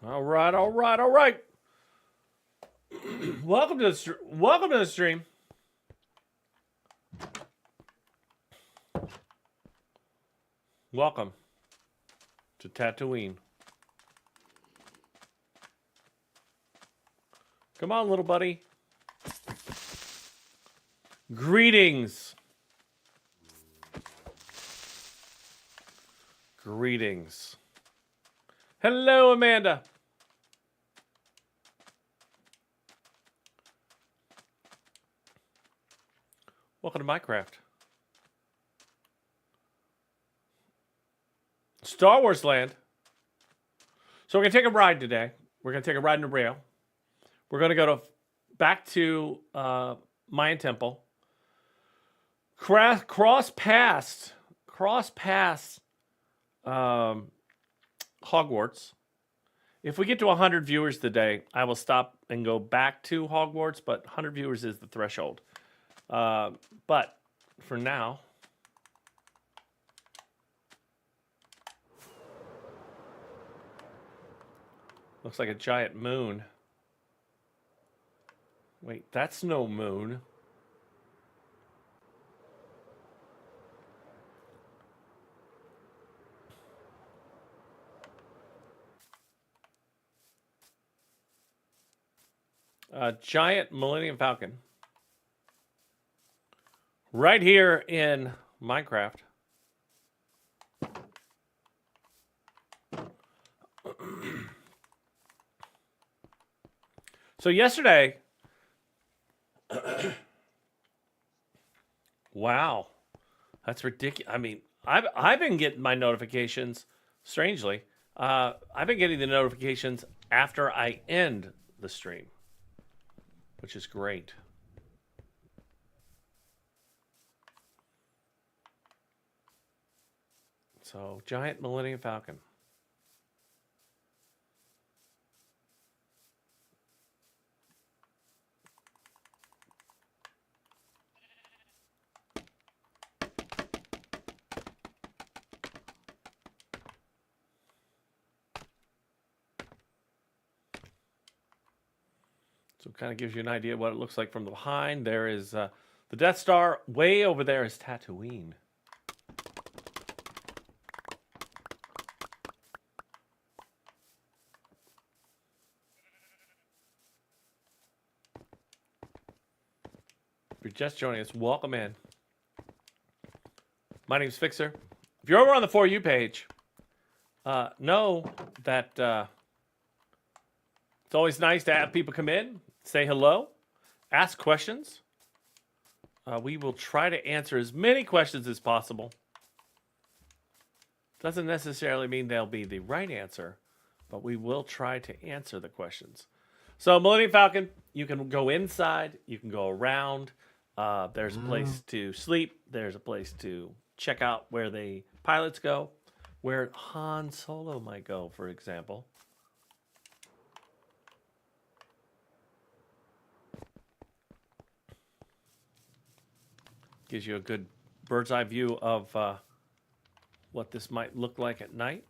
All right, all right, all right. Welcome to the stream. Welcome to Tatooine. Come on, little buddy. Greetings. Greetings. Hello, Amanda. Welcome to Minecraft. Star Wars land. So we're going to take a ride today. We're going to take a ride in the rail. We're going to go back to Mayan Temple. Cross past Hogwarts. If we get to 100 viewers today, I will stop and go back to Hogwarts, but 100 viewers is the threshold. But for now, looks like a giant moon. Wait, that's no moon. Giant Millennium Falcon. Right here in Minecraft. So yesterday, wow, that's ridiculous. I mean, I've been getting my notifications. Strangely, I've been getting the notifications after I end the stream, which is great. So, giant Millennium Falcon. So it kind of gives you an idea of what it looks like from behind. There is the Death Star. Way over there is Tatooine. If you're just joining us, welcome in. My name's Fixer. If you're over on the For You page, know that it's always nice to have people come in, say hello, ask questions. We will try to answer as many questions as possible. Doesn't necessarily mean they'll be the right answer, but we will try to answer the questions. So Millennium Falcon, you can go inside, you can go around. There's a place to sleep. There's a place to check out where the pilots go, where Han Solo might go, for example. Gives you a good bird's eye view of what this might look like at night.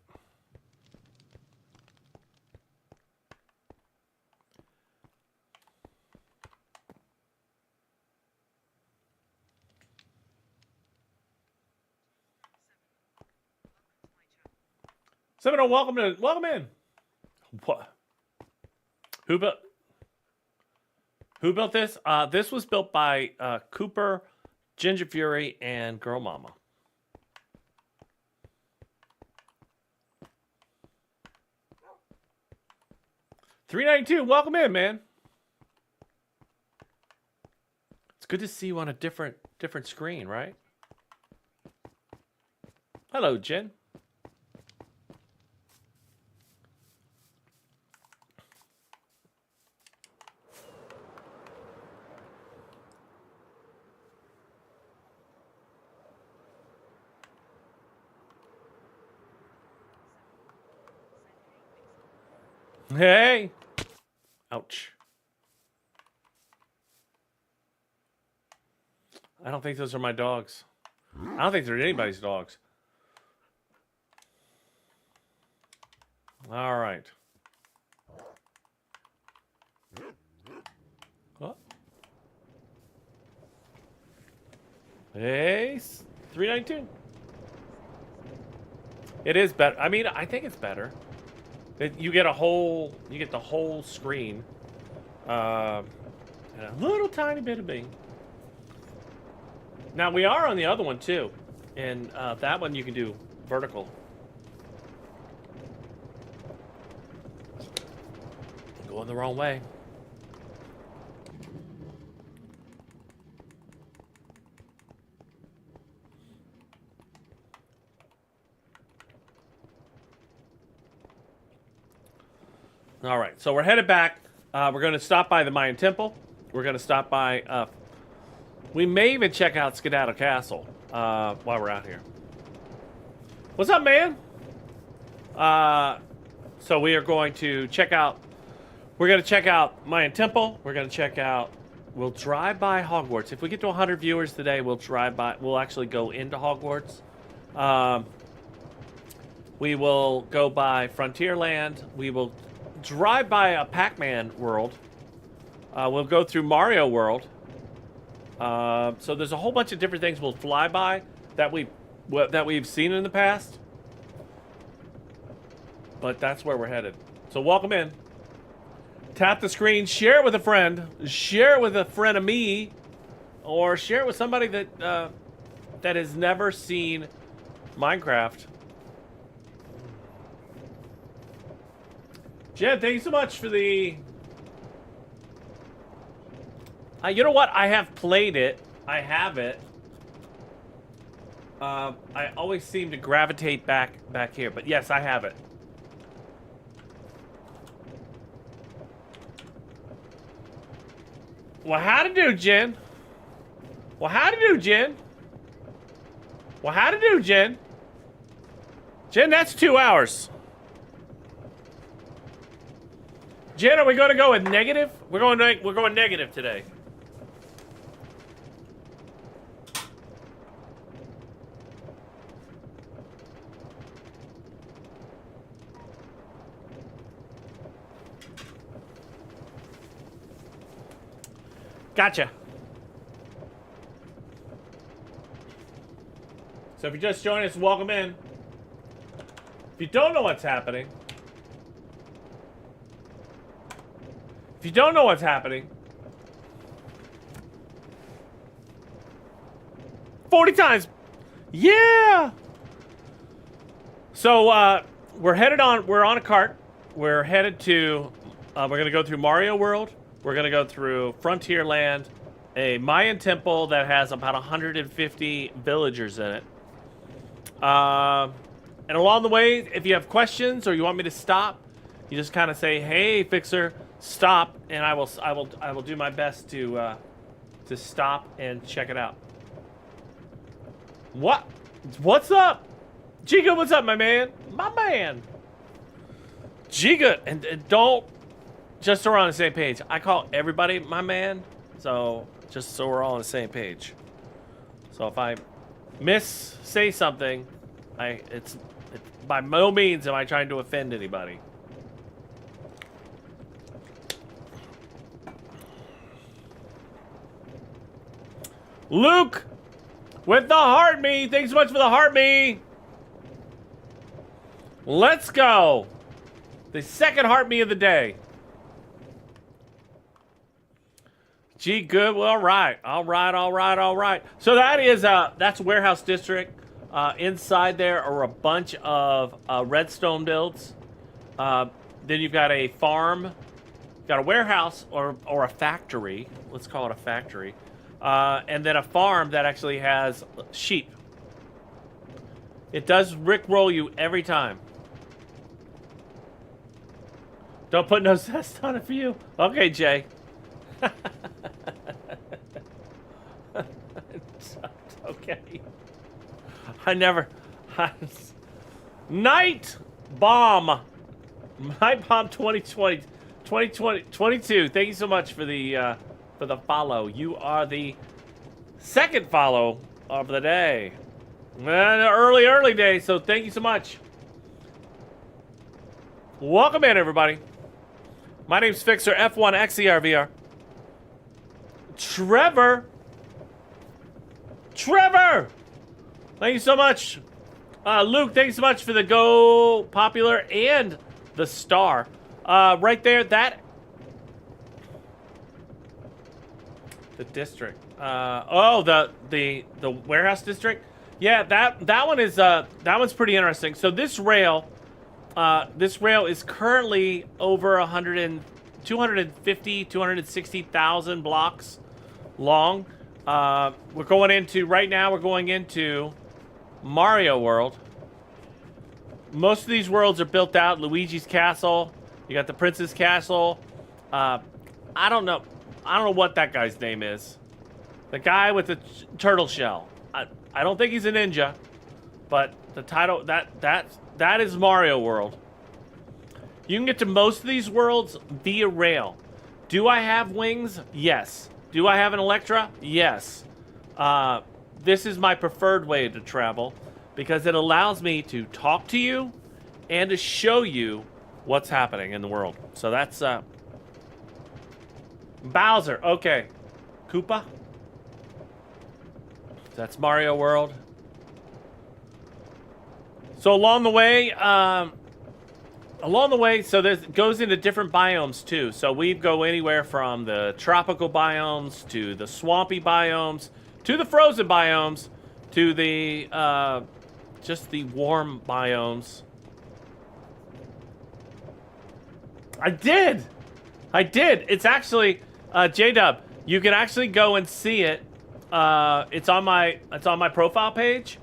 Seminole, welcome in. What? Who built this? This was built by Cooper, Ginger Fury, and Girl Mama. $3.92. Welcome in, man. It's good to see you on a different screen, right? Hello, Jen. Hey! Ouch. I don't think those are my dogs. I don't think they're anybody's dogs. All right. Hey, 392. It is better. I mean, I think it's better. You get the whole screen, and a little tiny bit of Bing. Now we are on the other one too, and that one you can do vertical. Going the wrong way. All right, so we're headed back. We're going to stop by the Mayan Temple. We're going to stop by. We may even check out Skedaddle Castle while we're out here. What's up, man? So we are going to check out. We're going to check out Mayan Temple. We're going to check out. We'll drive by Hogwarts. If we get to 100 viewers today, we'll drive by. We'll actually go into Hogwarts. We will go by Frontierland. We will drive by a Pac-Man world. We'll go through Mario World. So there's a whole bunch of different things we'll fly by that we've seen in the past. But that's where we're headed. So welcome in. Tap the screen, share it with a friend, share it with a friend of me, or share it with somebody that that has never seen Minecraft. Jen, thank you so much for the... you know what? I have played it. I have it. I always seem to gravitate back here, but yes, I have it. Well, how to do, Jen? Well, how to do, Jen? Well, how to do, Jen? Jen, that's 2 hours. Jen, are we going to go with negative? We're going negative today. Gotcha. So if you just joined us, welcome in. If you don't know what's happening, 40 times. Yeah. So we're on a cart. We're headed to we're going to go through Mario World. We're going to go through Frontierland, a Mayan temple that has about 150 villagers in it. And along the way, if you have questions or you want me to stop, you just kind of say, "Hey, Fixer, stop," and I will do my best to stop and check it out. What's up? Giga, what's up, my man? My man. Giga, and don't... Just so we're on the same page, I call everybody my man, so just so we're all on the same page. So if I say something, it's by no means am I trying to offend anybody. Luke, with the heart me, thanks so much for the heart me. Let's go. The second heart me of the day. Gee, good. Well, all right. So that is that's Warehouse District. Inside there are a bunch of redstone builds. Then you've got a farm, got a warehouse or a factory. Let's call it a factory. And then a farm that actually has sheep. It does rickroll you every time. Don't put no zest on it for you. Okay, Jay. Okay. Night Bomb 2022. Thank you so much for the follow. You are the second follow of the day. Early day, so thank you so much. Welcome in, everybody. My name's Fixer F1XERVR. Trevor! Thank you so much. Luke, thanks so much for the Go Popular and the star. Right there, that... The district. The warehouse district? Yeah, that one is, that one's pretty interesting. So this rail is currently over 250,000 blocks long. We're going into Mario World. Most of these worlds are built out. Luigi's Castle. You got the Princess Castle. I don't know what that guy's name is. The guy with the turtle shell. I don't think he's a ninja, but the title that is Mario World. You can get to most of these worlds via rail. Do I have wings? Yes. Do I have an Electra? Yes. This is my preferred way to travel because it allows me to talk to you and to show you what's happening in the world. So that's Bowser. Okay. Koopa. That's Mario World. So along the way, so this goes into different biomes too. So we go anywhere from the tropical biomes to the swampy biomes to the frozen biomes to the just the warm biomes. I did. It's actually J-Dub. You can actually go and see it. It's on my profile page.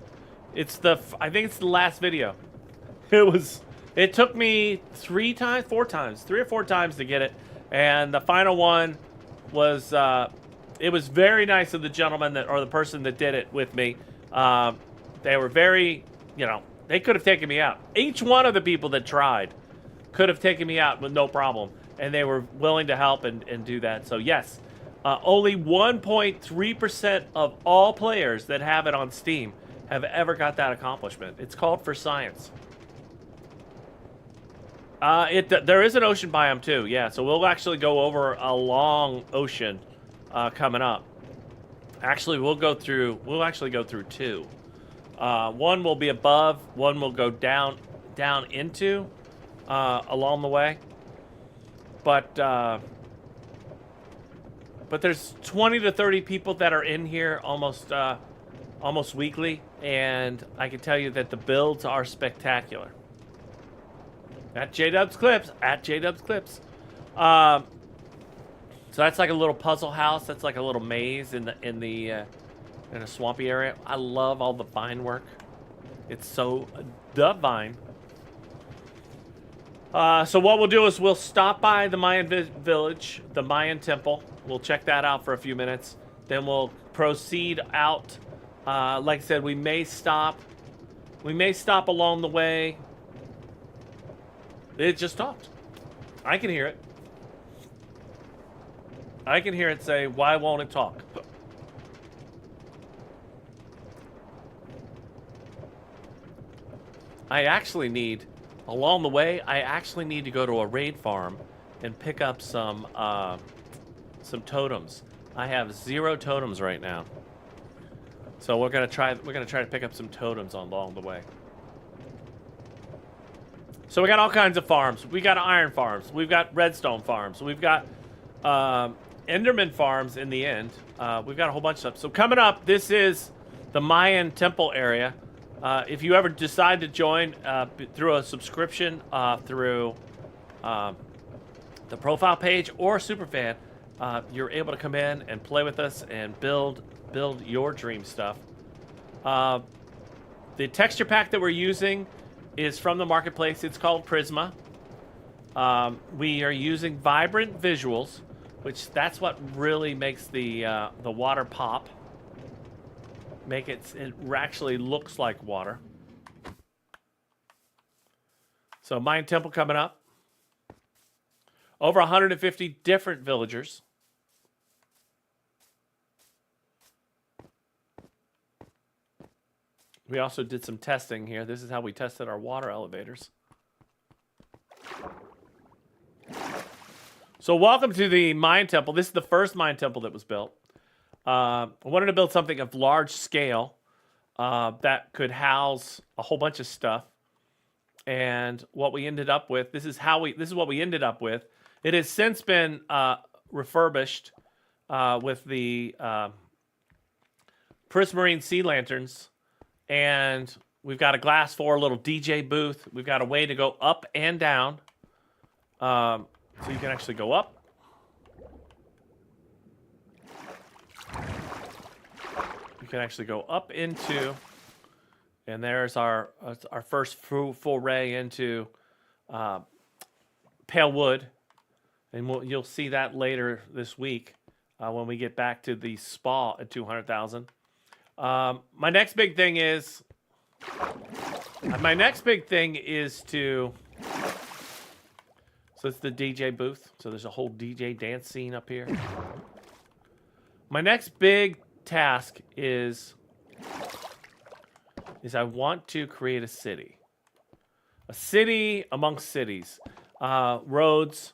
I think it's the last video. It took me 3 or 4 times to get it, and the final one was it was very nice of the gentleman the person that did it with me. They were very, they could have taken me out. Each one of the people that tried could have taken me out with no problem, and they were willing to help and do that. So yes, only 1.3% of all players that have it on Steam have ever got that accomplishment. It's called For Science. There is an ocean biome too, yeah. So we'll actually go over a long ocean coming up. Actually, we'll actually go through 2. One will be above, one will go down into along the way. But there's 20 to 30 people that are in here almost weekly, and I can tell you that the builds are spectacular. At J-Dub's Clips. So that's like a little puzzle house. That's like a little maze in a swampy area. I love all the vine work. It's so divine. So what we'll do is we'll stop by the Mayan village, the Mayan temple. We'll check that out for a few minutes. Then we'll proceed out. Like I said, we may stop along the way. It just stopped. I can hear it. I can hear it say, "Why won't it talk?" Along the way, I actually need to go to a raid farm and pick up some totems. I have 0 totems right now. So we're gonna try to pick up some totems along the way. So we got all kinds of farms. We got iron farms. We've got redstone farms. We've got Enderman farms in the end. We've got a whole bunch of stuff. So coming up, this is the Mayan temple area. If you ever decide to join through a subscription through the profile page or Superfan, you're able to come in and play with us and build your dream stuff. The texture pack that we're using is from the marketplace. It's called Prisma. We are using vibrant visuals, which that's what really makes the water pop. It actually looks like water. So Mayan Temple coming up. Over 150 different villagers. We also did some testing here. This is how we tested our water elevators. So welcome to the Mayan Temple. This is the first Mayan Temple that was built. I wanted to build something of large scale that could house a whole bunch of stuff. And what we ended up with, this is what we ended up with. It has since been refurbished with the prismarine sea lanterns, and we've got a glass floor, little DJ booth. We've got a way to go up and down, so you can actually go up. You can actually go up into, and there's our first foray into pale wood, and you'll see that later this week when we get back to the spa at 200,000. My next big thing is to. So it's the DJ booth. So there's a whole DJ dance scene up here. My next big task is I want to create a city. A city amongst cities. Roads,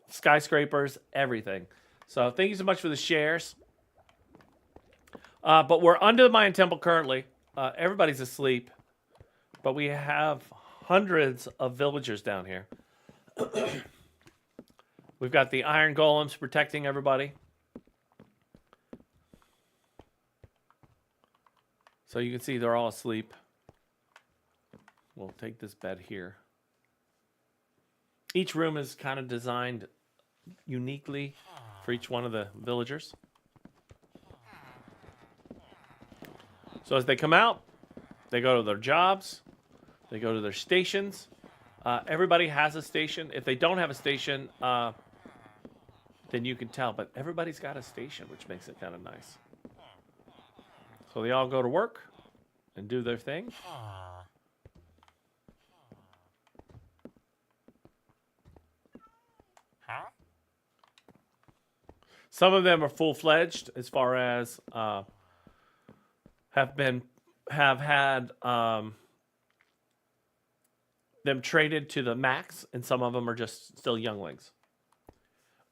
skyscrapers, everything. So thank you so much for the shares. But we're under the Mayan Temple currently. Everybody's asleep. But we have hundreds of villagers down here. We've got the iron golems protecting everybody. So you can see they're all asleep. We'll take this bed here. Each room is kind of designed uniquely for each one of the villagers. So as they come out, they go to their jobs, they go to their stations. Everybody has a station. If they don't have a station, then you can tell. But everybody's got a station, which makes it kind of nice. So they all go to work and do their thing. Some of them are full-fledged as far as have had them traded to the max, and some of them are just still younglings.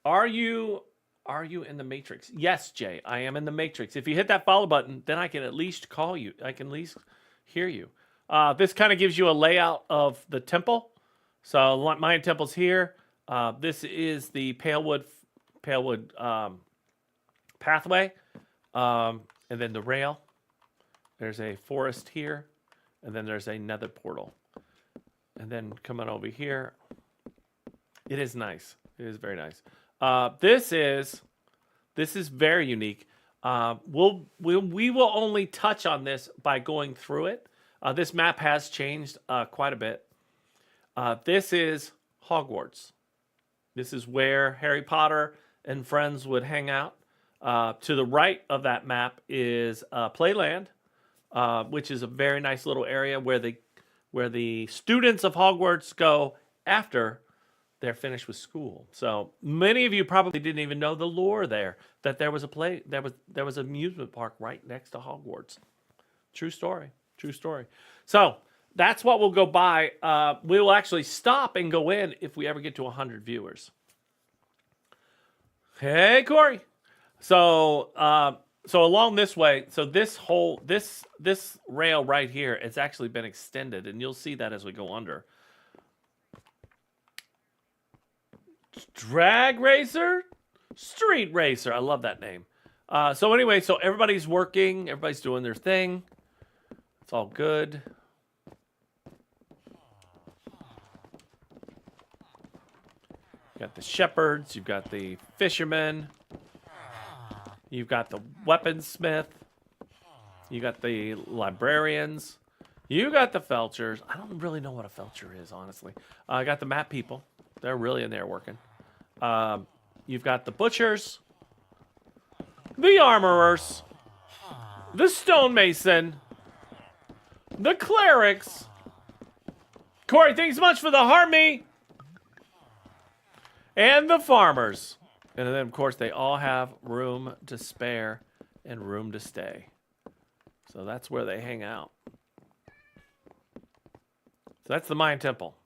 Are you in the Matrix? Yes, Jay, I am in the Matrix. If you hit that follow button, then I can at least call you. I can at least hear you. This kind of gives you a layout of the temple. So Mayan temple's here. This is the Palewood pathway, and then the rail. There's a forest here, and then there's a nether portal. And then coming over here, it is nice. It is very nice. This is very unique. We will only touch on this by going through it. This map has changed quite a bit. This is Hogwarts. This is where Harry Potter and friends would hang out. To the right of that map is Playland, which is a very nice little area where the students of Hogwarts go after they're finished with school. So many of you probably didn't even know the lore there, that there was there was an amusement park right next to Hogwarts. True story. True story. So that's what we'll go by. We will actually stop and go in if we ever get to 100 viewers. Hey, Corey. So along this way, so this rail right here, it's actually been extended, and you'll see that as we go under. Drag Racer? Street Racer. I love that name. So anyway, so everybody's working. Everybody's doing their thing. It's all good. You got the shepherds. You've got the fishermen. You've got the weaponsmith. You got the librarians. You got the felchers. I don't really know what a felcher is, honestly. I got the map people. They're really in there working. You've got the butchers, the armorers, the stonemason, the clerics. Corey, thanks so much for the harmony. And the farmers. And then, of course, they all have room to spare and room to stay. So that's where they hang out. So that's the Mayan Temple.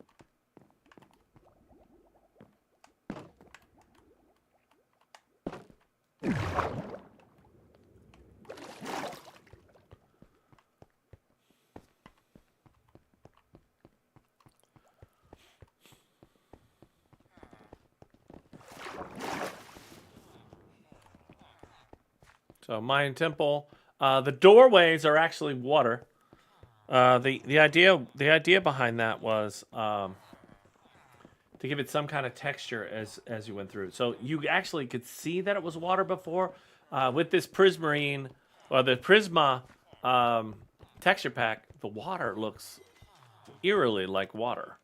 So Mayan temple. The doorways are actually water. The idea behind that was to give it some kind of texture as you went through. So you actually could see that it was water before. With this prismarine or the Prisma texture pack, the water looks eerily like water.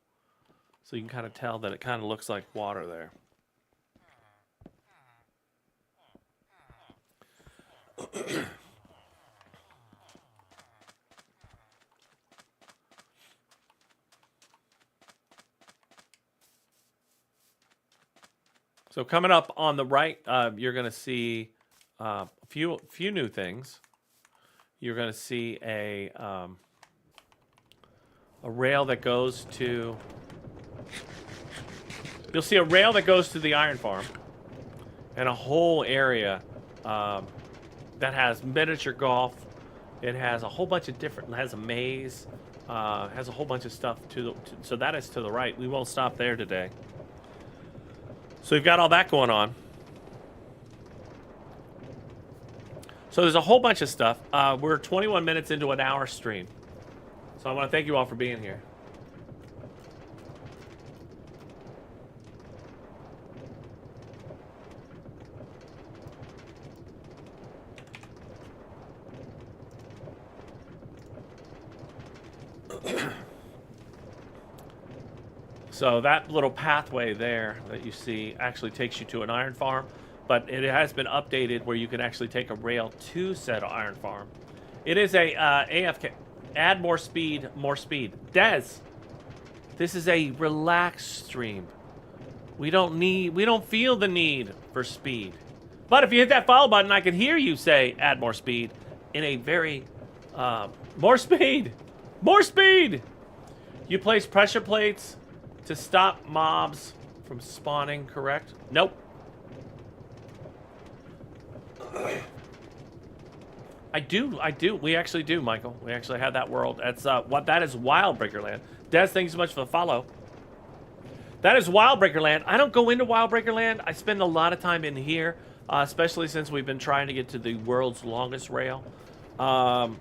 So you can kind of tell that it kind of looks like water there. So coming up on the right, you're going to see a few new things. You're going to see a rail that goes to. You'll see a rail that goes to the iron farm, and a whole area that has miniature golf. It has a whole bunch of different. It has a maze. Has a whole bunch of stuff so that is to the right. We won't stop there today. So we've got all that going on. So there's a whole bunch of stuff. We're 21 minutes into an hour stream. So I want to thank you all for being here. So that little pathway there that you see actually takes you to an iron farm, but it has been updated where you can actually take a rail to said iron farm. It is a AFK. Add more speed, more speed. Des, this is a relaxed stream. We don't feel the need for speed. But if you hit that follow button, I can hear you say add more speed in a very, more speed, more speed. You place pressure plates to stop mobs from spawning, correct? Nope. I do. We actually do, Michael. We actually have that world. That's that is Wildbreaker Land. Des, thanks so much for the follow. That is Wildbreaker Land. I don't go into Wildbreaker Land. I spend a lot of time in here, especially since we've been trying to get to the world's longest rail. And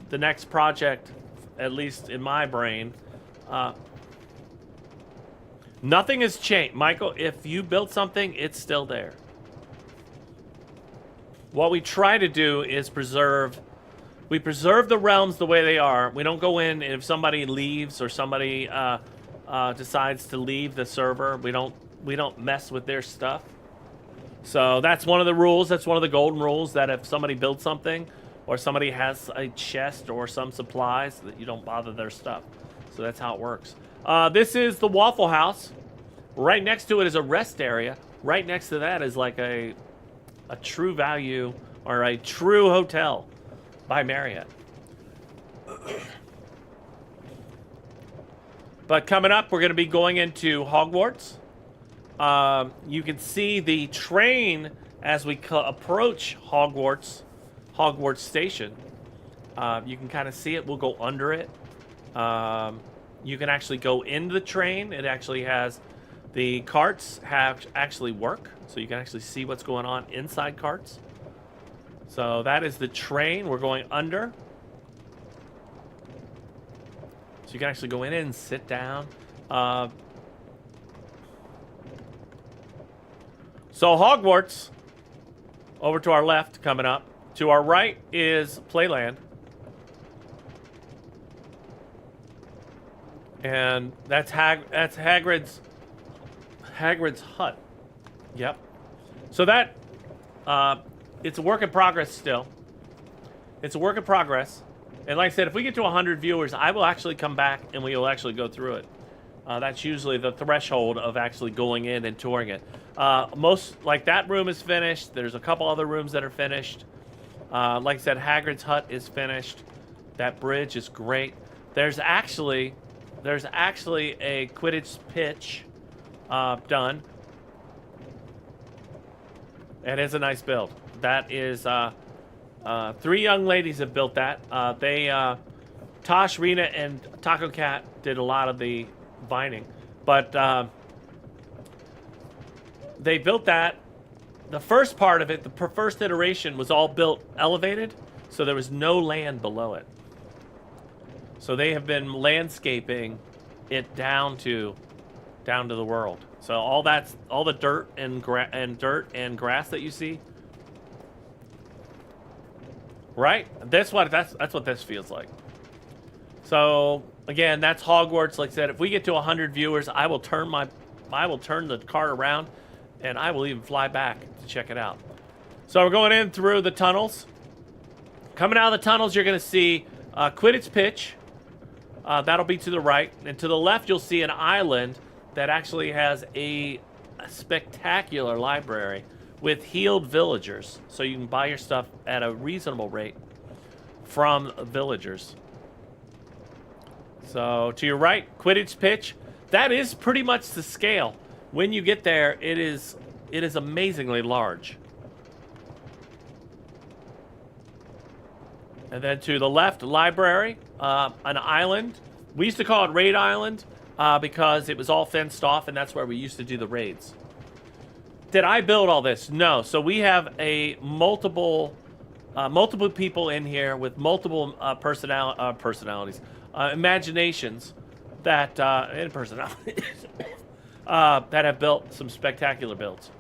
the next project, at least in my brain, nothing has changed. Michael, if you built something, it's still there. What we try to do is preserve the realms the way they are. We don't go in if somebody leaves or somebody decides to leave the server. We don't mess with their stuff. So that's one of the rules. That's one of the golden rules, that if somebody builds something or somebody has a chest or some supplies, that you don't bother their stuff. So that's how it works. This is the Waffle House. Right next to it is a rest area. Right next to that is like a true value or a true hotel by Marriott. But coming up, we're going to be going into Hogwarts. You can see the train as we approach Hogwarts Station. You can kind of see it. We'll go under it. You can actually go into the train. It actually has the carts actually work, so you can actually see what's going on inside carts. So that is the train. We're going under. So you can actually go in and sit down. So Hogwarts, over to our left, coming up. To our right is Playland. And that's Hagrid's hut. Yep. So that it's a work in progress still. It's a work in progress. And like I said, if we get to 100 viewers, I will actually come back and we will actually go through it. That's usually the threshold of actually going in and touring it. Most, like that room is finished. There's a couple other rooms that are finished. Like I said, Hagrid's hut is finished. That bridge is great. There's actually a Quidditch pitch done. And it's a nice build. That is 3 young ladies have built that. Tosh, Rena, and Taco Cat did a lot of the vining, but they built that the first part of it, the first iteration was all built elevated, so there was no land below it. So they have been landscaping it down to the world. So all the dirt and grass that you see, right? That's what this feels like. So again, that's Hogwarts. Like I said, if we get to 100 viewers, I will turn the cart around, and I will even fly back to check it out. So we're going in through the tunnels. Coming out of the tunnels, you're going to see Quidditch pitch. That'll be to the right, and to the left, you'll see an island that actually has a spectacular library with healed villagers, so you can buy your stuff at a reasonable rate from villagers. So to your right, Quidditch pitch. That is pretty much the scale. When you get there, it is amazingly large. And then to the left, library, an island. We used to call it Raid Island because it was all fenced off, and that's where we used to do the raids. Did I build all this? No. So we have multiple people in here with multiple personalities, imaginations that and personalities that have built some spectacular builds.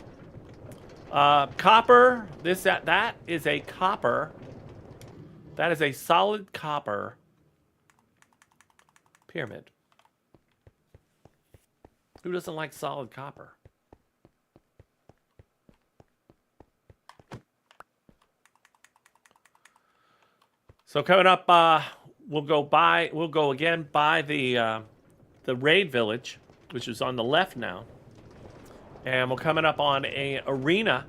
Copper. That is a copper. That is a solid copper pyramid. Who doesn't like solid copper? So coming up, we'll go again by the raid village, which is on the left now, and we're coming up on a arena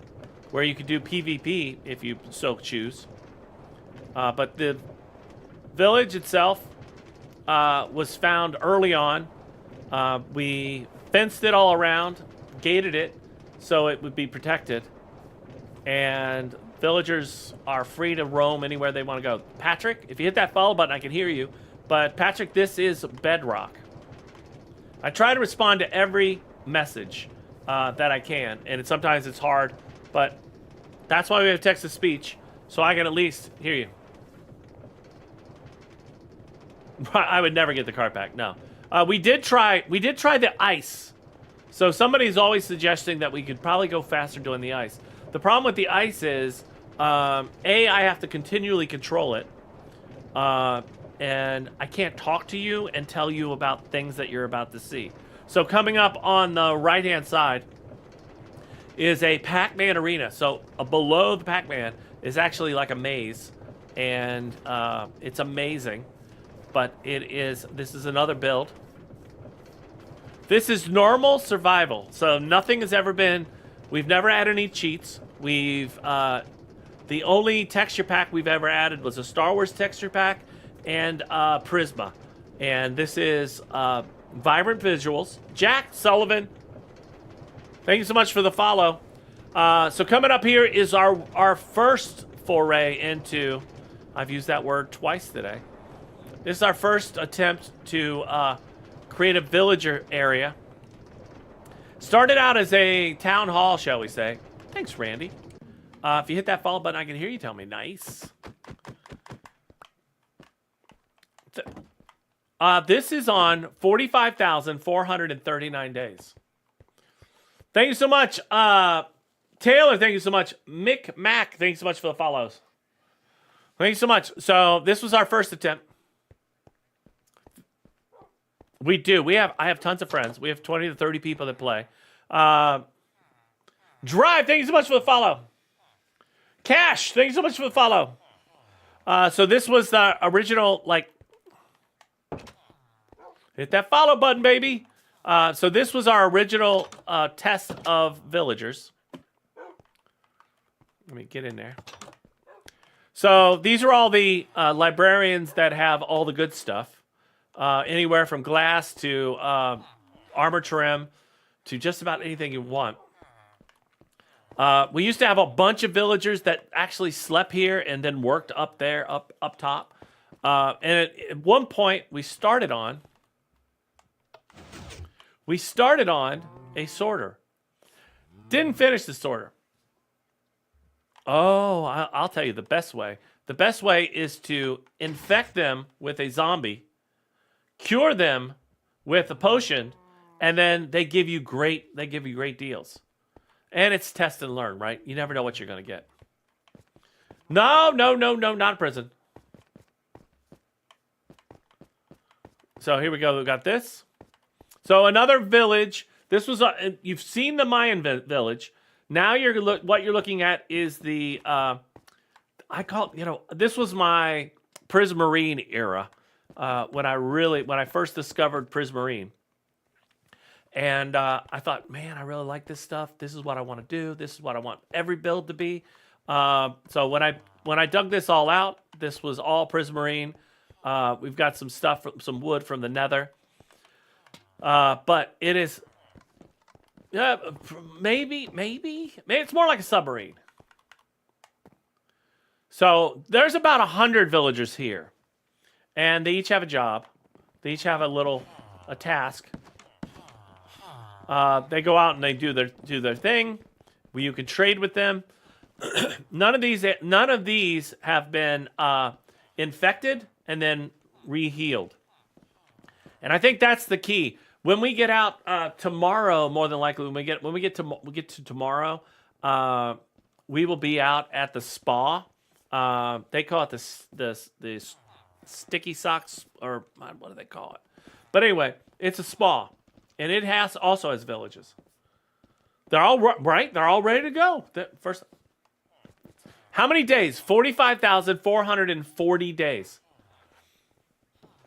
where you can do PvP if you so choose. But the village itself was found early on. We fenced it all around, gated it so it would be protected, and villagers are free to roam anywhere they want to go. Patrick, if you hit that follow button, I can hear you. But Patrick, this is Bedrock. I try to respond to every message that I can, and sometimes it's hard, but that's why we have text-to-speech, so I can at least hear you. I would never get the cart back. No, we did try the ice. So somebody's always suggesting that we could probably go faster doing the ice. The problem with the ice is, I have to continually control it, and I can't talk to you and tell you about things that you're about to see. So coming up on the right-hand side is a Pac-Man arena. So below the Pac-Man is actually like a maze, and it's amazing. But this is another build. This is normal survival. So nothing has ever been, we've never added any cheats. The only texture pack we've ever added was a Star Wars texture pack and Prisma. And this is vibrant visuals. Jack Sullivan, thank you so much for the follow. So coming up here is our first foray into, I've used that word twice today. This is our first attempt to create a villager area. Started out as a town hall, shall we say. Thanks, Randy. If you hit that follow button, I can hear you tell me. Nice. This is on 45,439 days. Thank you so much. Taylor, thank you so much. Mick Mac, thank you so much for the follows. Thank you so much. So this was our first attempt. We do. I have tons of friends. We have 20 to 30 people that play. Drive, thank you so much for the follow. Cash, thank you so much for the follow. So this was the original, hit that follow button, baby. So this was our original test of villagers. Let me get in there. So these are all the librarians that have all the good stuff. Anywhere from glass to armor trim to just about anything you want. We used to have a bunch of villagers that actually slept here and then worked up there, up top. And at one point, we started on a sorter. Didn't finish the sorter. Oh, I'll tell you the best way. The best way is to infect them with a zombie, cure them with a potion, and then they give you great deals. And it's test and learn, right? You never know what you're going to get. No, not prison. So here we go. We got this. So another village. This was you've seen the Mayan village. Now what you're looking at is the I call this was my Prismarine era when I first discovered Prismarine. And I thought, man, I really like this stuff. This is what I want to do. This is what I want every build to be. So when I dug this all out, this was all Prismarine. We've got some stuff, some wood from the Nether. But it is, maybe it's more like a submarine. So there's about 100 villagers here, and they each have a job. They each have a task. They go out and they do their thing. You can trade with them. None of these have been infected and then re-healed. And I think that's the key. When we get out tomorrow, more than likely, when we get to tomorrow, we will be out at the spa. They call it the sticky socks, or what do they call it? But anyway, it's a spa, and it also has villages. They're all right. They're all ready to go. First, how many days? 45,440 days.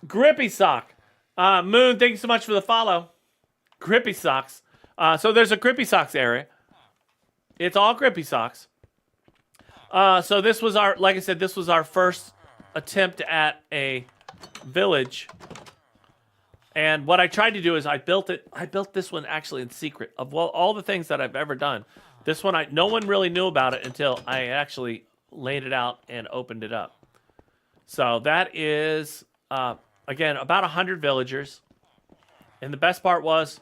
Grippy sock. Moon, thank you so much for the follow. Grippy socks. So there's a grippy socks area. It's all grippy socks. So this was like I said, this was our first attempt at a village. And what I tried to do is I built this one actually in secret. Of all the things that I've ever done, this one no one really knew about it until I actually laid it out and opened it up. So that is again about 100 villagers. And the best part was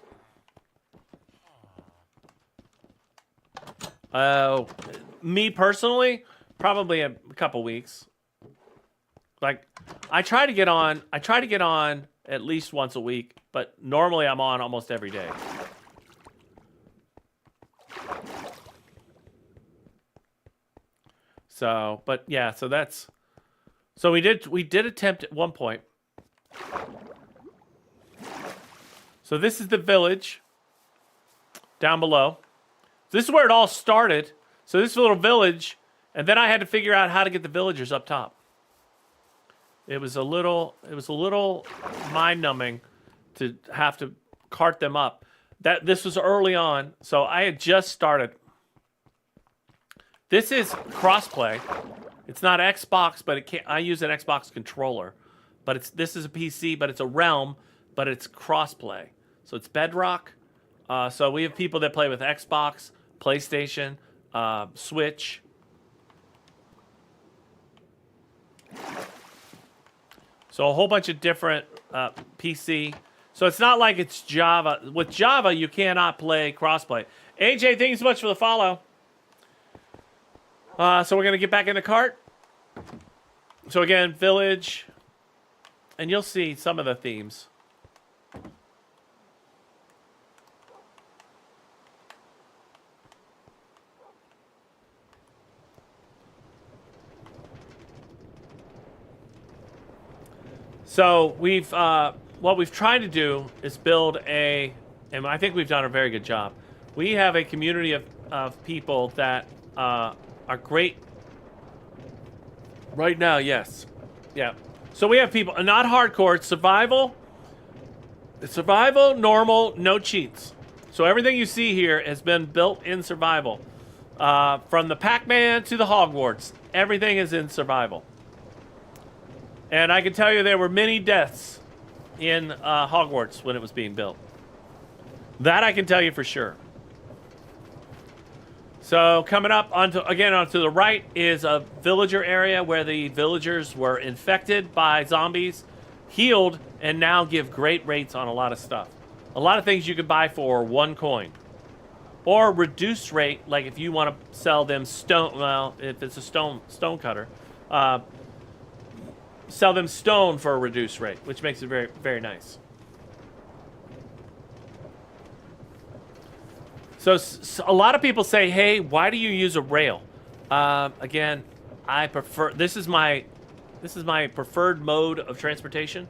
me personally, probably a couple weeks. Like I try to get on at least once a week, but normally I'm on almost every day. So, but yeah, so we did attempt at one point. So this is the village down below. This is where it all started. So this little village, and then I had to figure out how to get the villagers up top. It was a little mind-numbing to have to cart them up. This was early on, so I had just started. This is crossplay. It's not Xbox, but I use an Xbox controller. But this is a PC, but it's a Realm, but it's crossplay. So it's Bedrock. So we have people that play with Xbox, PlayStation, Switch. So a whole bunch of different PC. So it's not like it's Java. With Java, you cannot play crossplay. AJ, thank you so much for the follow. So we're going to get back in the cart. So again, village. And you'll see some of the themes. So what we've tried to do is build and I think we've done a very good job. We have a community of people that are great right now. Yes, yeah. So we have people not hardcore. It's survival. It's survival, normal, no cheats. So everything you see here has been built in survival. From the Pac-Man to the Hogwarts, everything is in survival. And I can tell you there were many deaths in Hogwarts when it was being built. That I can tell you for sure. So coming up onto the right is a villager area where the villagers were infected by zombies, healed, and now give great rates on a lot of stuff. A lot of things you could buy for 1 coin. or reduced rate, like if you want to sell them stone. Well, if it's a stone cutter, sell them stone for a reduced rate, which makes it very, very nice. So a lot of people say, hey, why do you use a rail? Again, I prefer, this is my preferred mode of transportation.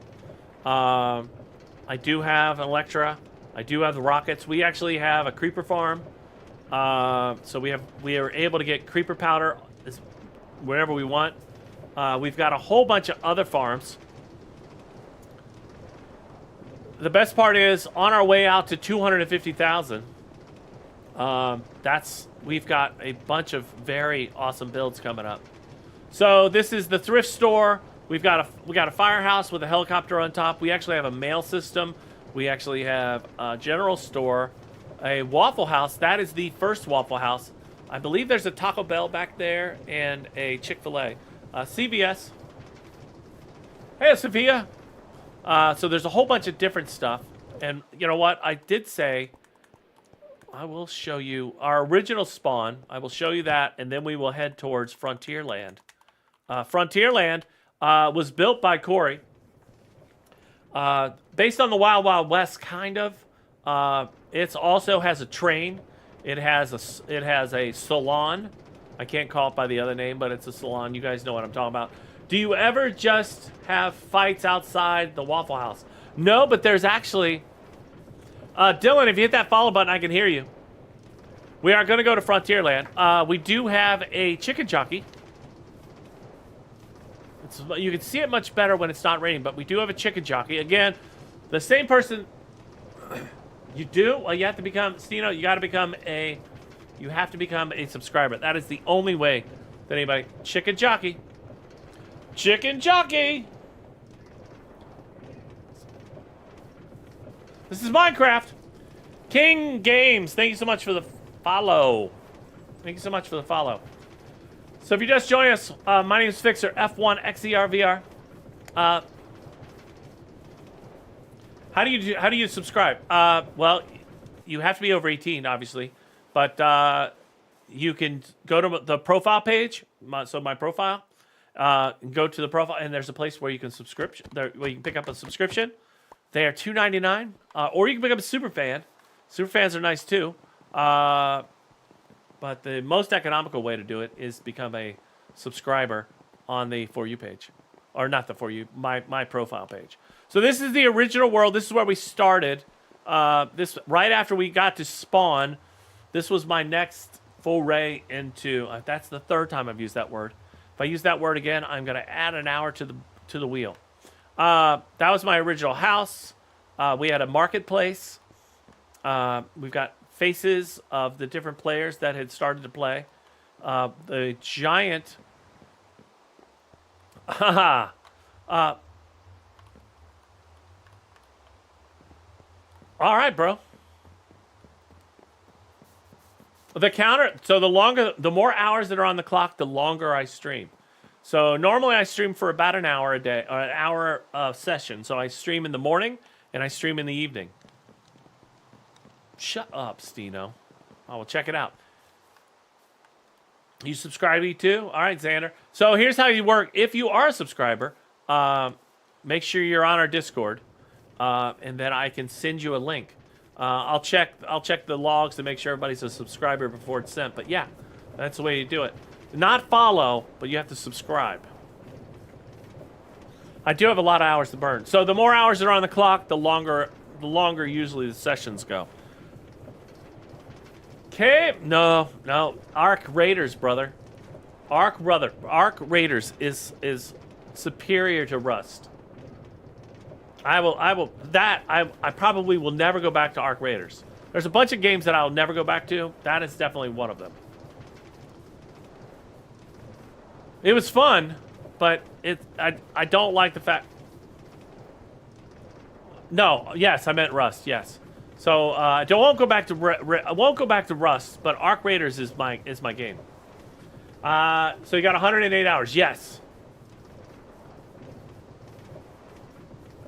I do have an Electra. I do have the rockets. We actually have a creeper farm. So we are able to get creeper powder wherever we want. We've got a whole bunch of other farms. The best part is, on our way out to 250,000, we've got a bunch of very awesome builds coming up. So this is the thrift store. We got a firehouse with a helicopter on top. We actually have a mail system. We actually have a general store, a Waffle House. That is the first Waffle House. I believe there's a Taco Bell back there and a Chick-fil-A. CVS. Hey, Sophia. So there's a whole bunch of different stuff. And you know what? I did say I will show you our original spawn. I will show you that, and then we will head towards Frontierland. Frontierland was built by Corey. Based on the Wild Wild West, kind of. It also has a train. It has a salon. I can't call it by the other name, but it's a salon. You guys know what I'm talking about. Do you ever just have fights outside the Waffle House? No, but there's actually... Dylan, if you hit that follow button, I can hear you. We are going to go to Frontierland. We do have a chicken jockey. You can see it much better when it's not raining, but we do have a chicken jockey. Again, the same person... You do? Well, you have to become... Stino, you have to become a subscriber. That is the only way that anybody... Chicken jockey. Chicken jockey! This is Minecraft. King Games, thank you so much for the follow. Thank you so much for the follow. So if you just joined us, my name is Fixer, F1XERVR. How do you subscribe? Well, you have to be over 18, obviously, but you can go to the profile page. So my profile, go to the profile, and there's a place where you can where you can pick up a subscription. They are $2.99, or you can pick up a super fan. Super fans are nice too, but the most economical way to do it is become a subscriber on the For You page, or not the For You, my profile page. So this is the original world. This is where we started. This right after we got to spawn. This was my next foray into. That's the third time I've used that word. If I use that word again, I'm going to add an hour to the wheel. That was my original house. We had a marketplace. We've got faces of the different players that had started to play. The giant... all right, bro. The counter... So the more hours that are on the clock, the longer I stream. So normally I stream for about an hour a day, or an hour of session. So I stream in the morning and I stream in the evening. Shut up, Stino. I will check it out. You subscribe to too? All right, Xander. So here's how you work. If you are a subscriber, make sure you're on our Discord, and then I can send you a link. I'll check the logs to make sure everybody's a subscriber before it's sent. But yeah, that's the way you do it. Not follow, but you have to subscribe. I do have a lot of hours to burn. So the more hours that are on the clock, the longer usually the sessions go. Okay, no. Arc Raiders, brother. Arc Raiders is superior to Rust. I probably will never go back to Arc Raiders. There's a bunch of games that I'll never go back to. That is definitely one of them. It was fun, but I don't like the fact. No, yes, I meant Rust. Yes, so I won't go back to Rust, but Arc Raiders is my game. So you got 108 hours. Yes,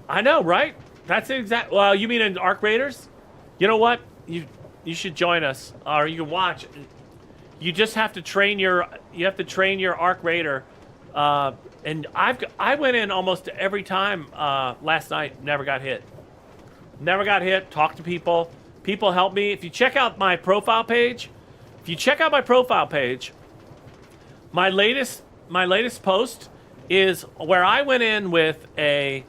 I know, right? That's exact. Well, you mean in Arc Raiders? You know what? join us, or you can watch. You just have to train your arc raider, and I went in almost every time last night. Never got hit. Never got hit. Talked to people. People helped me. If you check out my profile page, my latest post is where I went in with a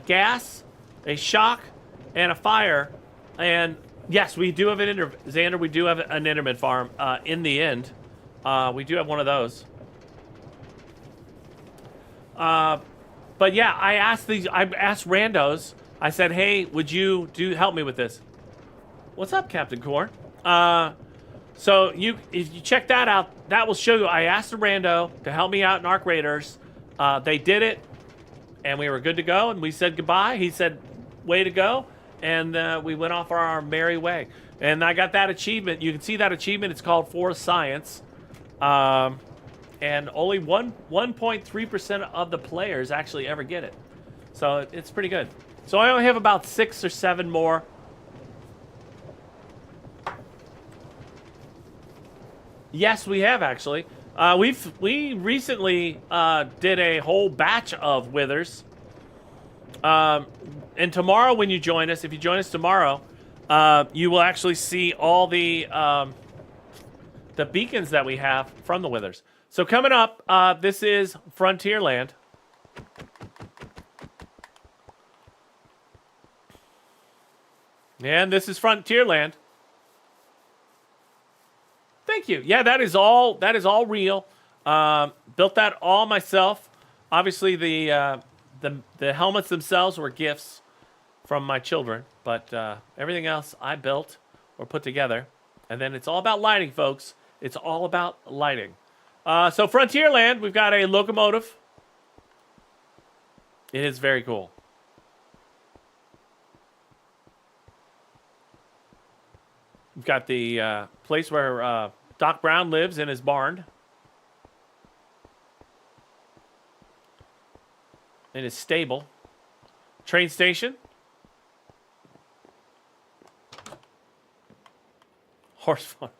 gas, a shock, and a fire. And yes, we do have an Xander. We do have an intermittent farm. In the end, we do have one of those. But yeah, I asked randos. I said, "Hey, would you help me with this?" What's up, Captain Corn? So if you check that out, that will show you. I asked a rando to help me out in Arc Raiders. They did it, and we were good to go. And we said goodbye. He said, "Way to go," and we went off our merry way. And I got that achievement. You can see that achievement. It's called Forest Science, and only 1.3% of the players actually ever get it. So it's pretty good. So I only have about 6 or 7 more. Yes, we have actually. We recently did a whole batch of withers. And tomorrow, when you join us, if you join us tomorrow, you will actually see all the beacons that we have from the withers. So coming up, this is Frontierland. And this is Frontierland. Thank you. Yeah, that is all real. Built that all myself. Obviously, the helmets themselves were gifts from my children, but everything else I built or put together. And then it's all about lighting, folks. It's all about lighting. So Frontierland, we've got a locomotive. It is very cool. We've got the place where Doc Brown lives in his barn. In his stable. Train station. Horse farm.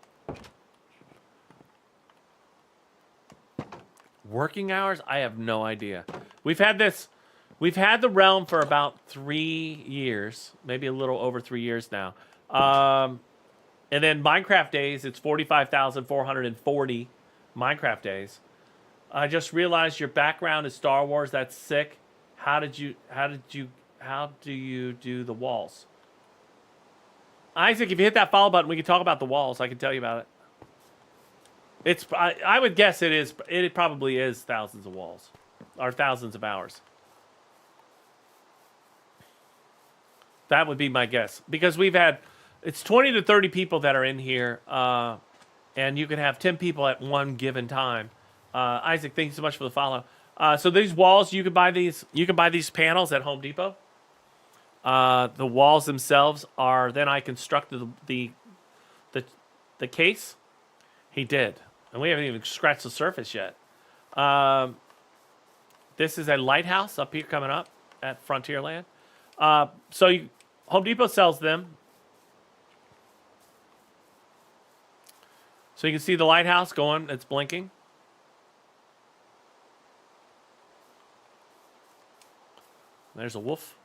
Working hours? I have no idea. We've had the realm for about 3 years. Maybe a little over 3 years now. And then Minecraft days, it's 45,440 Minecraft days. I just realized your background is Star Wars. That's sick. How do you do the walls? Isaac, if you hit that follow button, we can talk about the walls. I can tell you about it. I would guess it is. It probably is thousands of walls, or thousands of hours. That would be my guess, because we've had. It's 20 to 30 people that are in here, and you can have 10 people at one given time. Isaac, thank you so much for the follow. So these walls, you can buy these. You can buy these panels at Home Depot. The walls themselves are. Then I constructed the case. He did, and we haven't even scratched the surface yet. This is a lighthouse up here coming up at Frontierland. Home Depot sells them. So you can see the lighthouse going, it's blinking. There's a wolf.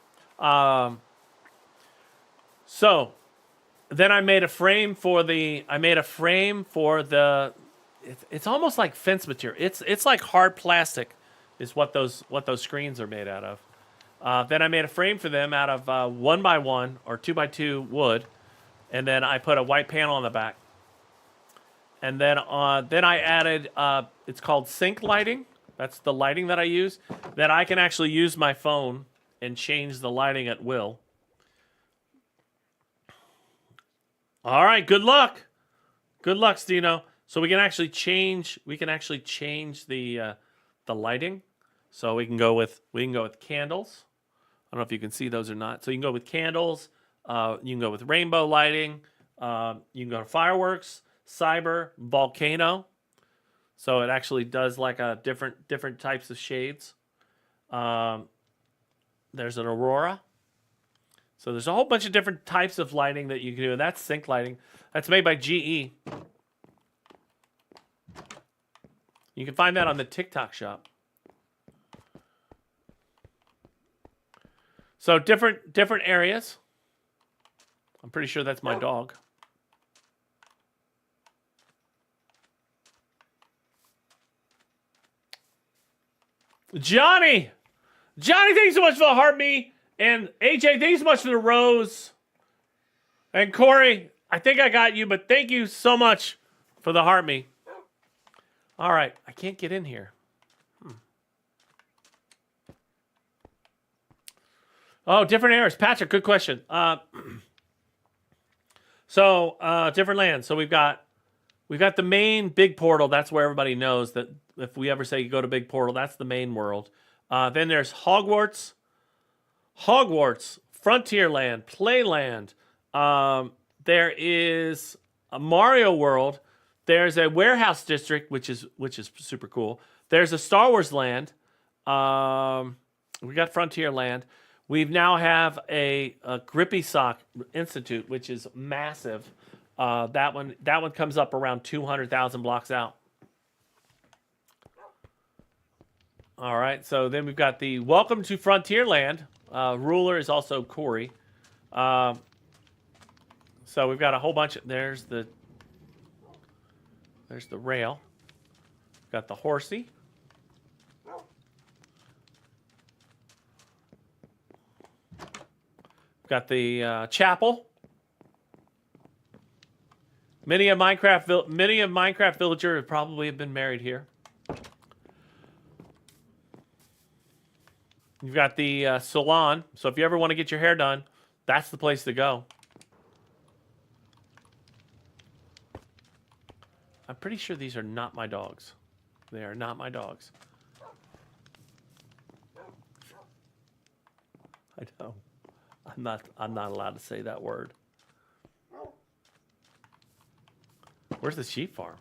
So then I made a frame for the, it's almost like fence material. It's like hard plastic is what those screens are made out of. Then I made a frame for them out of 1x1 or 2x2 wood. And then I put a white panel on the back. And then I added, it's called sync lighting. That's the lighting that I use. That I can actually use my phone and change the lighting at will. All right, good luck. Good luck, Stino. So we can actually change the lighting. So we can go with candles. I don't know if you can see those or not. So you can go with candles. You can go with rainbow lighting. You can go to fireworks. Cyber, volcano, so it actually does like a different types of shades. There's an aurora, So there's a whole bunch of different types of lighting that you can do, and that's sync lighting. That's made by GE. You can find that on the TikTok shop. So different areas. I'm pretty sure that's my dog. Johnny, thanks so much for the heart me. And AJ, thanks so much for the rose. And Corey, I think I got you, but thank you so much for the heart me. All right, I can't get in here. Oh, different areas. Patrick, good question. Different lands. So we've got the main big portal. That's where everybody knows that if we ever say you go to big portal, that's the main world. Then there's Hogwarts, Frontierland, Playland. There is a Mario World. There's a warehouse district, which is super cool. There's a Star Wars land. We got Frontierland. We now have a Grippy Sock Institute, which is massive. That one comes up around 200,000 blocks out. All right, so then we've got the Welcome to Frontierland. Ruler is also Corey. So we've got a whole bunch. There's the rail. We've got the horsey. We've got the chapel. Many of Minecraft villager probably have been married here. You've got the salon. So if you ever want to get your hair done, that's the place to go. I'm pretty sure these are not my dogs. They are not my dogs. I know. I'm not allowed to say that word. Where's the sheep farm?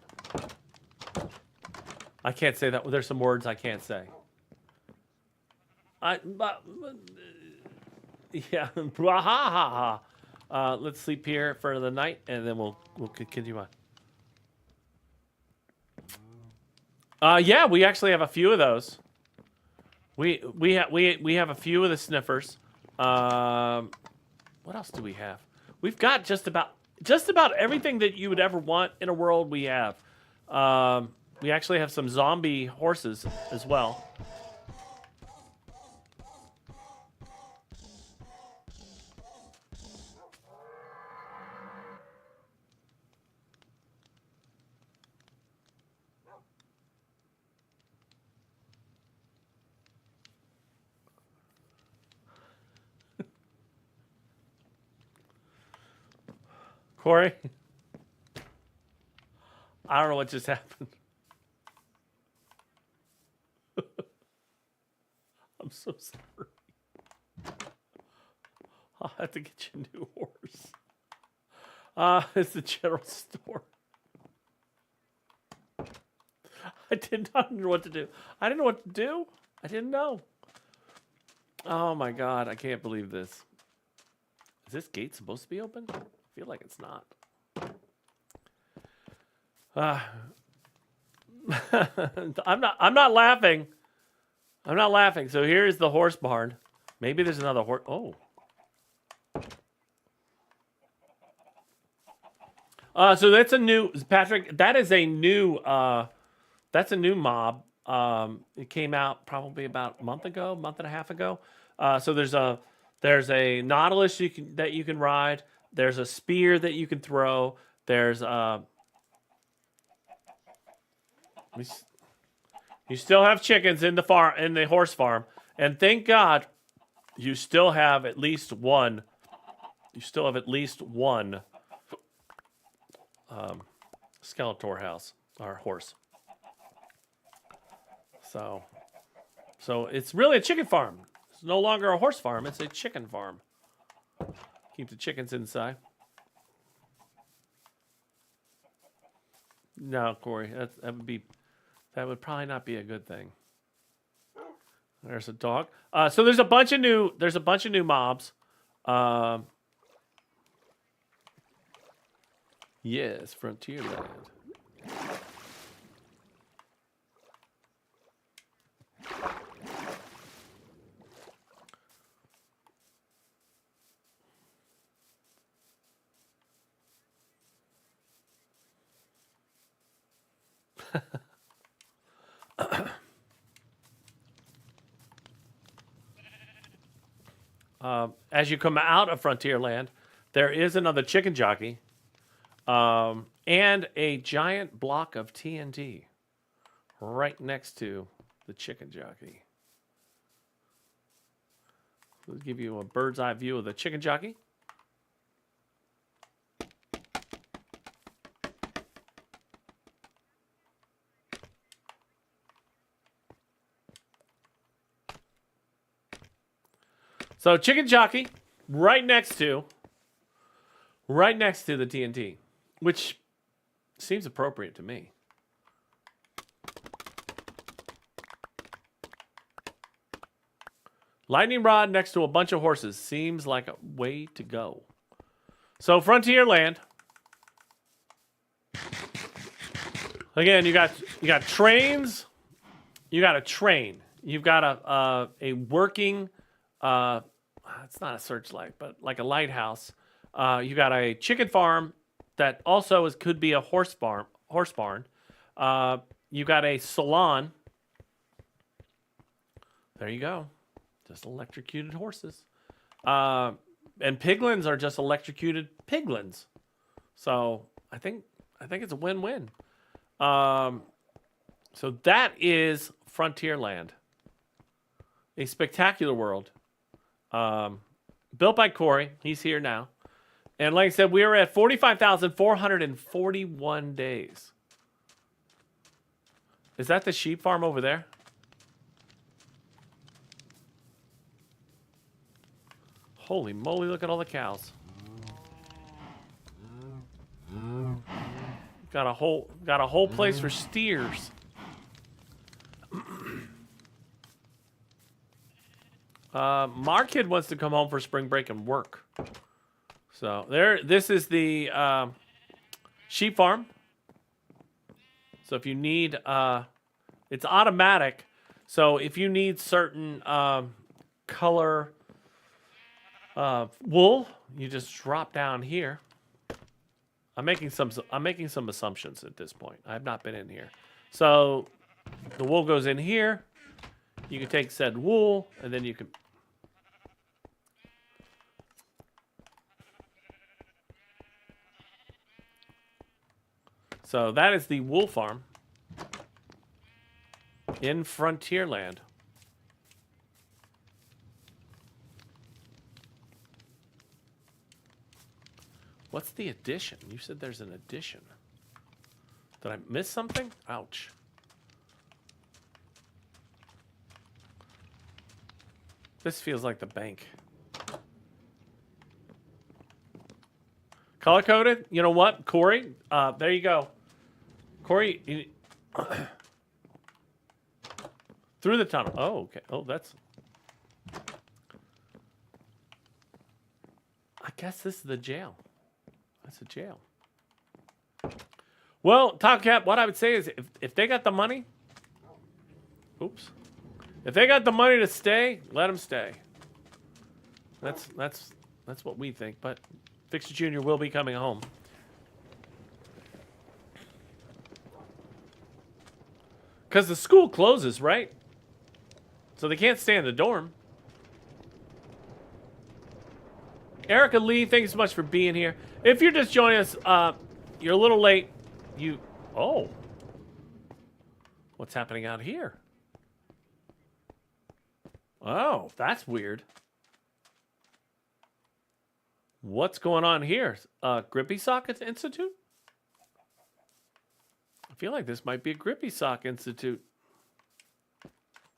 I can't say that. There's some words I can't say. Yeah. Let's sleep here for the night, and then we'll continue on. Yeah, we actually have a few of those. We have a few of the sniffers. What else do we have? We've got just about everything that you would ever want in a world. We have. We actually have some zombie horses as well. Corey? I don't know what just happened. I'm so sorry. I'll have to get you a new horse. It's the general store. I did not know what to do. I didn't know what to do. I didn't know. Oh my God, I can't believe this. Is this gate supposed to be open? I feel like it's not. I'm not laughing. I'm not laughing. So here is the horse barn. Maybe there's another horse. Oh. So that's a new Patrick. That is a new. That's a new mob. It came out probably about a month and a half ago. So there's a Nautilus that you can ride. There's a spear that you can throw. There's you still have chickens in the horse farm, and thank God, you still have at least one. You still have at least one Skeletor house or horse. So it's really a chicken farm. It's no longer a horse farm. It's a chicken farm. Keep the chickens inside. No, Corey, that would probably not be a good thing. There's a dog. So there's a bunch of new mobs. Yes, Frontierland. As you come out of Frontierland, there is another chicken jockey and a giant block of TNT right next to the chicken jockey. We'll give you a bird's eye view of the chicken jockey. So chicken jockey right next to the TNT, which seems appropriate to me. Lightning rod next to a bunch of horses seems like a way to go. So Frontierland. Again, you got trains. You got a train. You've got a working. It's not a searchlight, but like a lighthouse. You got a chicken farm that also could be a horse barn. You got a salon. There you go. Just electrocuted horses. And piglins are just electrocuted piglins. So I think it's a win-win. So that is Frontierland. A spectacular world. Built by Corey. He's here now. And like I said, we are at 45,441 days. Is that the sheep farm over there? Holy moly, look at all the cows. Got a whole place for steers. Mar Kid wants to come home for spring break and work. So this is the sheep farm. So if you need, it's automatic. So if you need certain color wool, you just drop down here. I'm making some assumptions at this point. I have not been in here. So the wool goes in here. You can take said wool, and then you can. So that is the wool farm in Frontierland. What's the addition? You said there's an addition. Did I miss something? Ouch. This feels like the bank. Color coded? You know what, Corey? There you go. Corey, through the tunnel. Oh, okay. Oh, that's. I guess this is the jail. That's a jail. Well, Top Cap, what I would say is if they got the money, oops. If they got the money to stay, let them stay. That's what we think. But Fixer Jr. will be coming home. Because the school closes, right? So they can't stay in the dorm. Erica Lee, thanks so much for being here. If you're just joining us, you're a little late. Oh. What's happening out here? Oh, that's weird. What's going on here? Grippy Sock Institute? I feel like this might be a Grippy Sock Institute.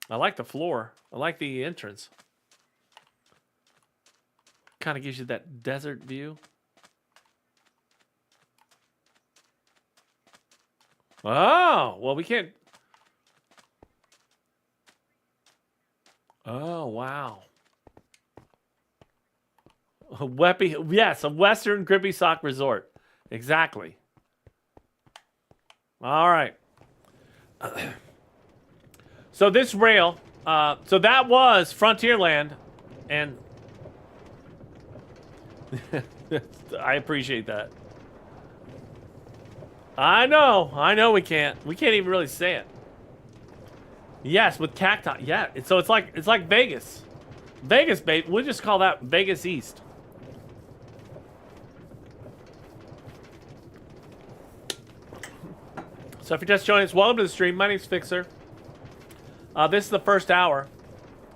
I like the floor. I like the entrance. Kind of gives you that desert view. Oh, well, we can't. Oh, wow. Yes, a Western Grippy Sock Resort. Exactly. All right. So this rail, so that was Frontierland, and I appreciate that. I know we can't even really say it. Yes, with cacti. Yeah, so it's like Vegas. Vegas, babe. We'll just call that Vegas East. So if you're just joining us, welcome to the stream. My name's Fixer. This is the first hour.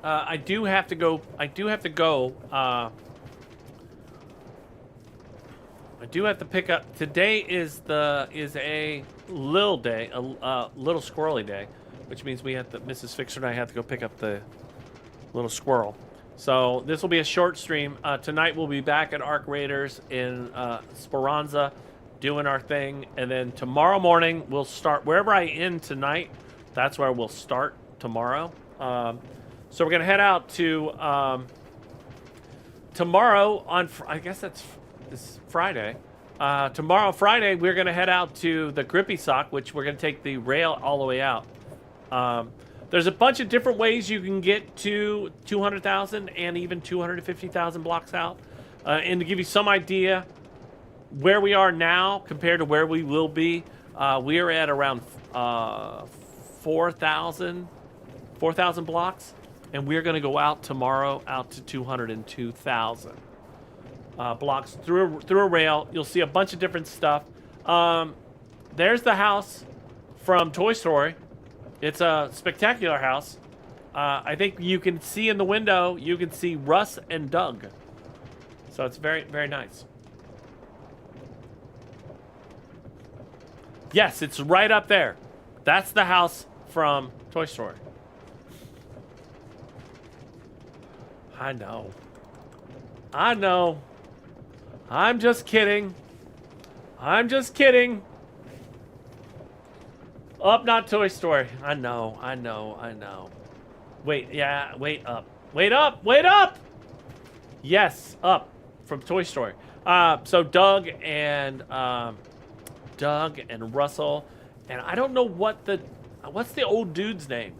I do have to go. I do have to pick up. Today is a little day, a little squirrely day, which means Mrs. Fixer and I have to go pick up the little squirrel. So this will be a short stream. Tonight we'll be back at Arc Raiders in Speranza, doing our thing, and then tomorrow morning we'll start wherever I end tonight. That's where we'll start tomorrow. So we're gonna head out to tomorrow on. I guess this Friday. Tomorrow, Friday, we're gonna head out to the Grippy Sock, which we're gonna take the rail all the way out. There's a bunch of different ways you can get to 200,000 and even 250,000 blocks out. And to give you some idea where we are now compared to where we will be, we are at around 4,000 blocks, and we're going to go out tomorrow out to 202,000 blocks through a rail. You'll see a bunch of different stuff. There's the house from Toy Story. It's a spectacular house. I think you can see in the window, you can see Russ and Doug. So it's very, very nice. Yes, it's right up there. That's the house from Toy Story. I know. I'm just kidding. Up, not Toy Story. I know. Wait up. Wait up! Yes, up from Toy Story. So Doug and Russell, and I don't know what's the old dude's name.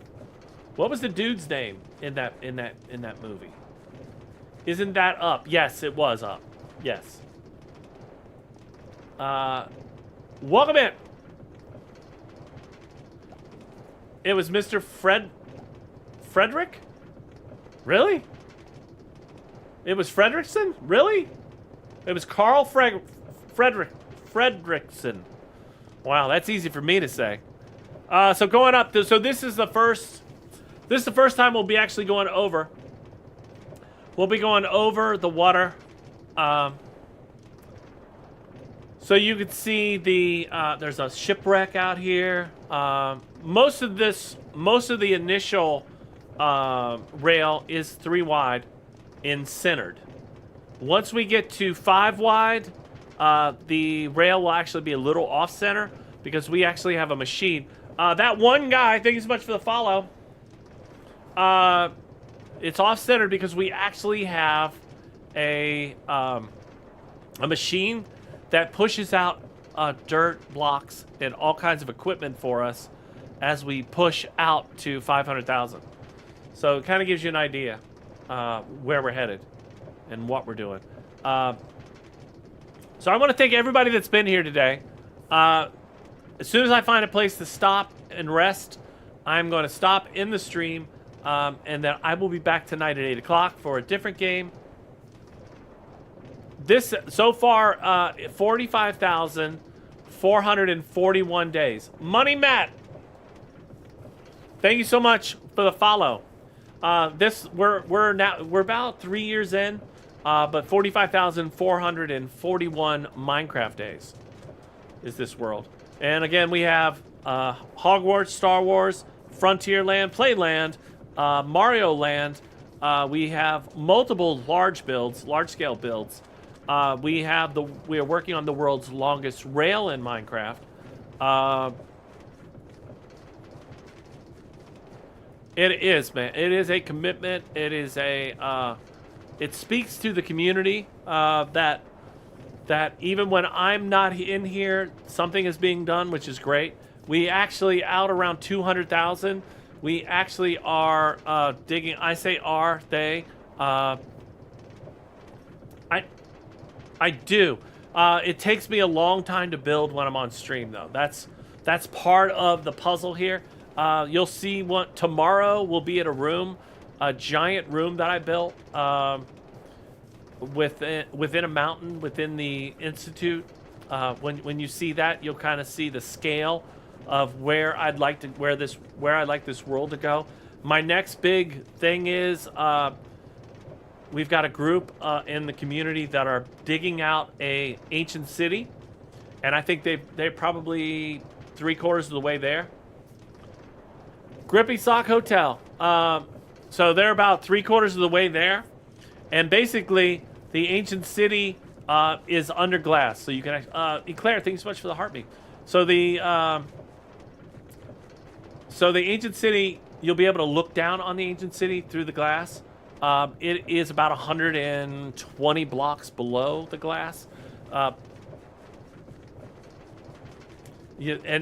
What was the dude's name in that movie? Isn't that Up? Yes, it was Up. Yes. Welcome in. It was Mr. Frederick? Really? It was Fredrickson? Really? It was Carl Fredrickson. Wow, that's easy for me to say. So going up, so this is the first time we'll be actually going over. We'll be going over the water. So you can see there's a shipwreck out here. Most of the initial rail is 3 wide in centered. Once we get to 5 wide, the rail will actually be a little off center because we actually have a machine. That one guy, thank you so much for the follow. It's off centered because we actually have a machine that pushes out dirt blocks and all kinds of equipment for us as we push out to 500,000. So it kind of gives you an idea where we're headed and what we're doing. So I want to thank everybody that's been here today. As soon as I find a place to stop and rest, I'm going to stop in the stream, and then I will be back tonight at 8 o'clock for a different game. This, so far, 45,441 days. Money Matt, thank you so much for the follow. We're about 3 years in, but 45,441 Minecraft days is this world. And again, we have Hogwarts, Star Wars, Frontierland, Playland, Mario Land. We have multiple large-scale builds. We are working on the world's longest rail in Minecraft. It is, man. It is a commitment. It is a it speaks to the community that even when I'm not in here, something is being done, which is great. We actually out around 200,000. We actually are digging. I say are they? I do. It takes me a long time to build when I'm on stream, though. That's part of the puzzle here. You'll see what tomorrow will be at a giant room that I built within a mountain within the institute. When you see that, you'll kind of see the scale of where I'd like this world to go. My next big thing is we've got a group in the community that are digging out a ancient city, and I think they're probably 3/4 of the way there. Grippy Sock Hotel. So they're about 3/4 of the way there, and basically the ancient city is under glass, so you can. Eclair, thanks so much for the heartbeat. So the ancient city, you'll be able to look down on the ancient city through the glass. It is about 120 blocks below the glass. And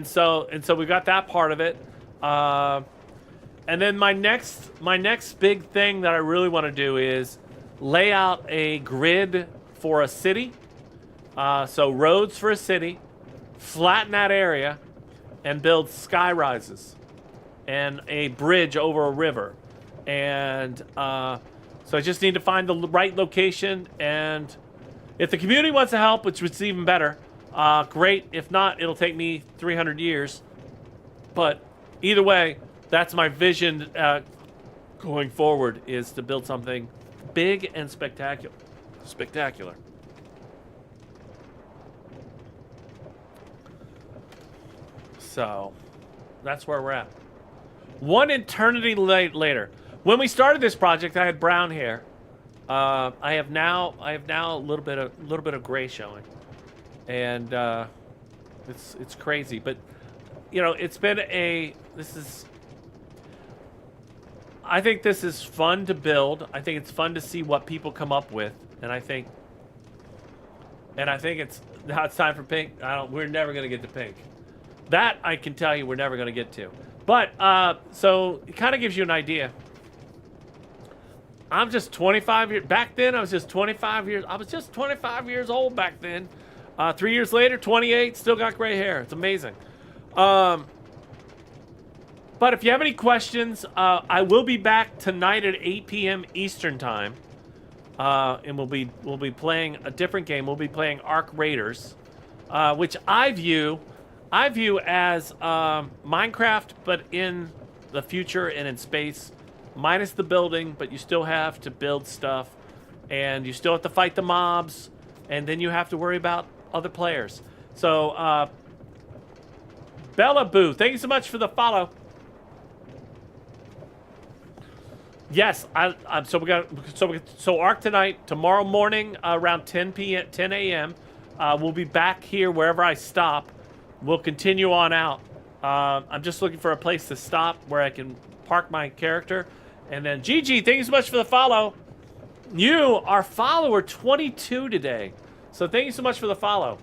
so we got that part of it. And then my next big thing that I really want to do is lay out a grid for a city. So roads for a city, flatten that area, and build sky rises and a bridge over a river. And so I just need to find the right location, and if the community wants to help, which is even better, great. If not, it'll take me 300 years. But either way, that's my vision going forward, is to build something big and spectacular. So that's where we're at. One eternity later. When we started this project, I had brown hair. I have now a little bit of gray showing, and it's crazy. But you know, it's been I think this is fun to build. I think it's fun to see what people come up with, and I think it's now it's time for pink. We're never gonna get to pink. That I can tell you, we're never gonna get to. But so it kind of gives you an idea. I'm just 25 years back then. I was just 25 years old back then. 3 years later, 28, still got gray hair. It's amazing. But if you have any questions, I will be back tonight at 8 p.m. Eastern time, and we'll be playing a different game. We'll be playing Ark Raiders, which I view as Minecraft, but in the future and in space. Minus the building, but you still have to build stuff, and you still have to fight the mobs, and then you have to worry about other players. So, Bella Boo, thank you so much for the follow. Yes, so Ark tonight, tomorrow morning around 10 a.m. We'll be back here wherever I stop. We'll continue on out. I'm just looking for a place to stop where I can park my character. And then GG, thank you so much for the follow. You are follower 22 today. So thank you so much for the follow.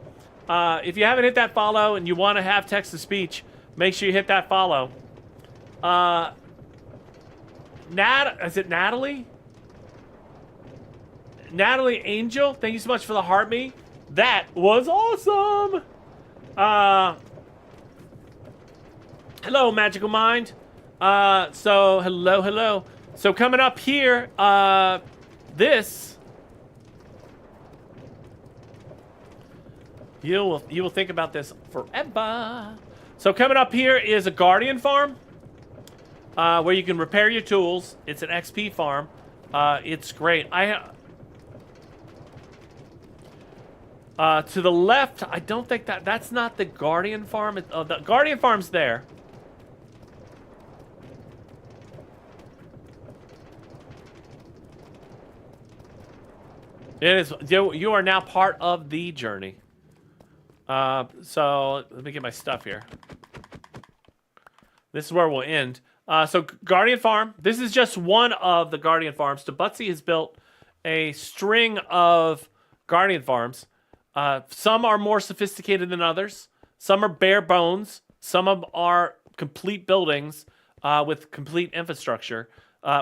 If you haven't hit that follow and you want to have text-to-speech, make sure you hit that follow. Is it Natalie? Natalie Angel, thank you so much for the heart me. That was awesome. Hello, Magical Mind. So hello. So coming up here, this you will think about this forever. So coming up here is a Guardian farm, where you can repair your tools. It's an XP farm. It's great. To the left, I don't think that's not the Guardian farm. The Guardian farm's there. It is. You are now part of the journey. So let me get my stuff here. This is where we'll end. So Guardian Farm. This is just one of the Guardian Farms. Tabutsy has built a string of Guardian farms. Some are more sophisticated than others. Some are bare bones. Some of them are complete buildings with complete infrastructure,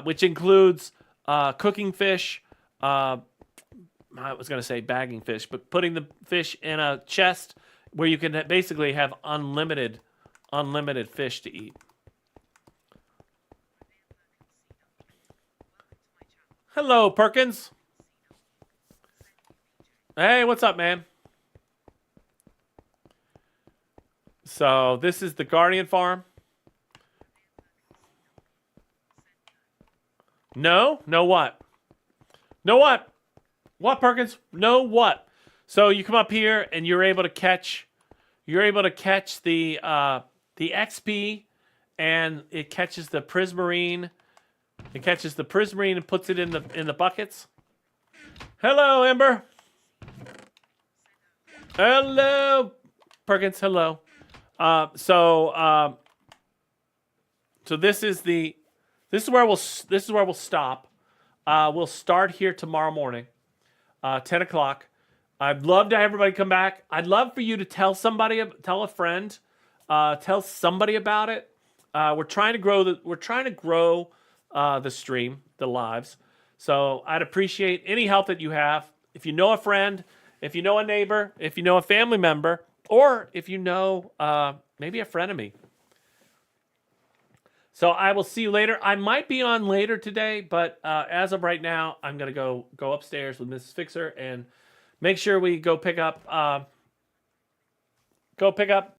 which includes cooking fish. I was going to say bagging fish, but putting the fish in a chest where you can basically have unlimited fish to eat. Hello, Perkins. Hey, what's up, man? So this is the Guardian farm. No what? No what? What, Perkins? No what? So you come up here and you're able to catch the XP, and it catches the prismarine. It catches the prismarine and puts it in the buckets. Hello, Ember. Hello, Perkins. Hello. So this is where we'll stop. We'll start here tomorrow morning, 10 o'clock. I'd love to have everybody come back. I'd love for you to tell a friend, tell somebody about it. We're trying to grow the stream, the lives. So I'd appreciate any help that you have. If you know a friend, if you know a neighbor, if you know a family member, or if you know maybe a frenemy. So I will see you later. I might be on later today, but as of right now, I'm gonna go upstairs with Mrs. Fixer and make sure we go pick up